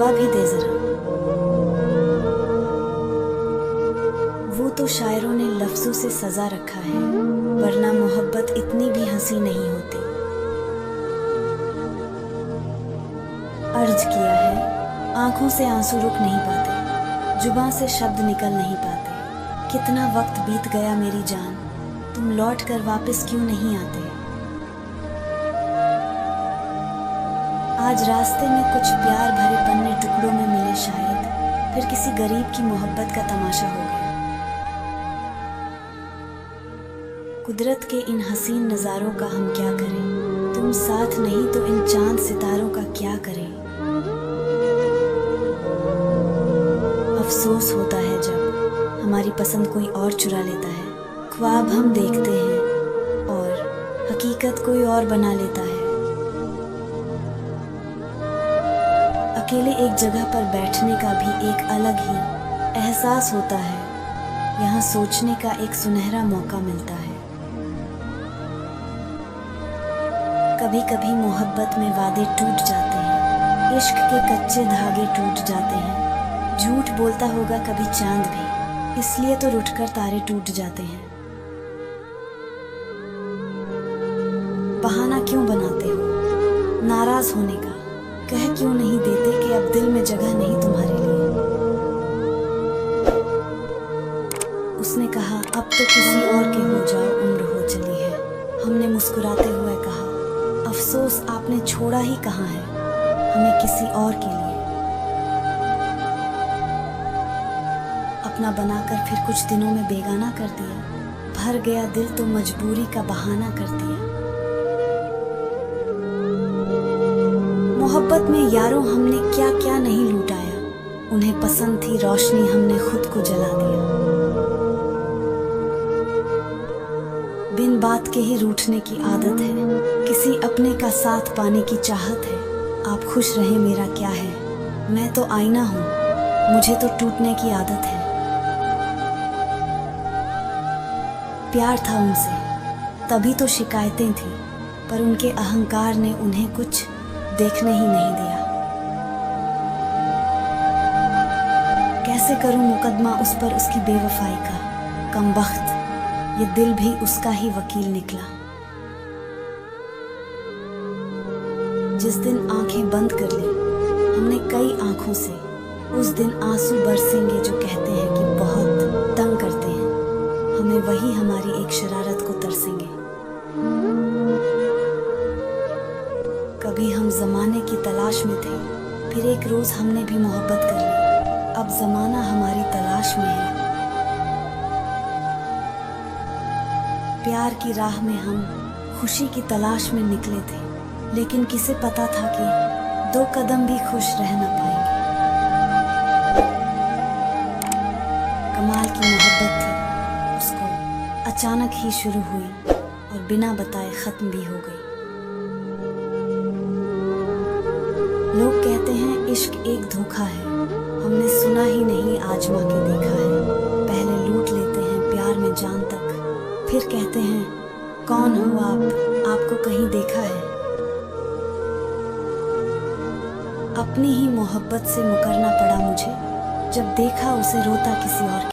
जवाब ही दे जरा। वो तो शायरों ने लफ्जों से सजा रखा है, वरना मोहब्बत इतनी भी हंसी नहीं होती। अर्ज किया है, आंखों से आंसू रुक नहीं पाते, जुबां से शब्द निकल नहीं पाते। कितना वक्त बीत गया मेरी जान, तुम लौट कर वापस क्यों नहीं आते। आज रास्ते में कुछ प्यार भरे पन्ने टुकड़ों में मिले शायद, फिर किसी गरीब की मोहब्बत का तमाशा हो गया। कुदरत के इन हसीन नज़ारों का हम क्या करें, तुम साथ नहीं तो इन चांद सितारों का क्या करें। अफसोस होता है जब हमारी पसंद कोई और चुरा लेता है। ख्वाब हम देखते हैं और हकीकत कोई और बना लेता है। अकेले एक जगह पर बैठने का भी एक अलग ही एहसास होता है। यहाँ सोचने का एक सुनहरा मौका मिलता है। कभी कभी मोहब्बत में वादे टूट जाते हैं, इश्क के कच्चे धागे टूट जाते हैं। झूठ बोलता होगा कभी चांद भी, इसलिए तो रुठकर तारे टूट जाते हैं। बहाना क्यों बनाते हो नाराज होने का, कह क्यों नहीं देते कि अब दिल में जगह नहीं तुम्हारे लिए। उसने कहा अब तो किसी और के हो जाओ, उम्र हो चली है। हमने मुस्कुराते हुए कहा अफसोस आपने छोड़ा ही कहाँ है हमें किसी और के लिए। अपना बनाकर फिर कुछ दिनों में बेगाना कर दिया, भर गया दिल तो मजबूरी का बहाना कर दिया। मोहब्बत में यारों हमने क्या क्या नहीं लुटाया, उन्हें पसंद थी रोशनी हमने खुद को जला दिया। बिन बात के ही रूठने की आदत है, किसी अपने का साथ पाने की चाहत है। आप खुश रहें मेरा क्या है, मैं तो आईना हूँ, मुझे तो टूटने की आदत है। प्यार था उनसे तभी तो शिकायतें थी, पर उनके अहंकार ने उन्हें कुछ देखने ही नहीं दिया। कैसे करूं मुकदमा उस पर उसकी बेवफाई का, कमबख्त ये दिल भी उसका ही वकील निकला। जिस दिन आंखें बंद कर ली हमने कई आंखों से, उस दिन आंसू बरसेंगे जो कहते हैं कि बहुत तंग करते हैं हमें, वही हमारी एक शरारत को तरसेंगे। कभी हम जमाने की तलाश में थे, फिर एक रोज हमने भी मोहब्बत कर ली, अब जमाना हमारी तलाश में है। प्यार की राह में हम खुशी की तलाश में निकले थे, लेकिन किसे पता था कि 2 कदम भी खुश रह न पाएंगे। कमाल की मोहब्बत थी, उसको अचानक ही शुरू हुई और बिना बताए खत्म भी हो गई। लोग कहते हैं इश्क एक धोखा है, हमने सुना ही नहीं आजमा के देखा है। पहले लूट लेते हैं प्यार में जान तक, फिर कहते हैं कौन हो आप, आपको कहीं देखा है। अपनी ही मोहब्बत से मुकरना पड़ा मुझे, जब देखा उसे रोता किसी और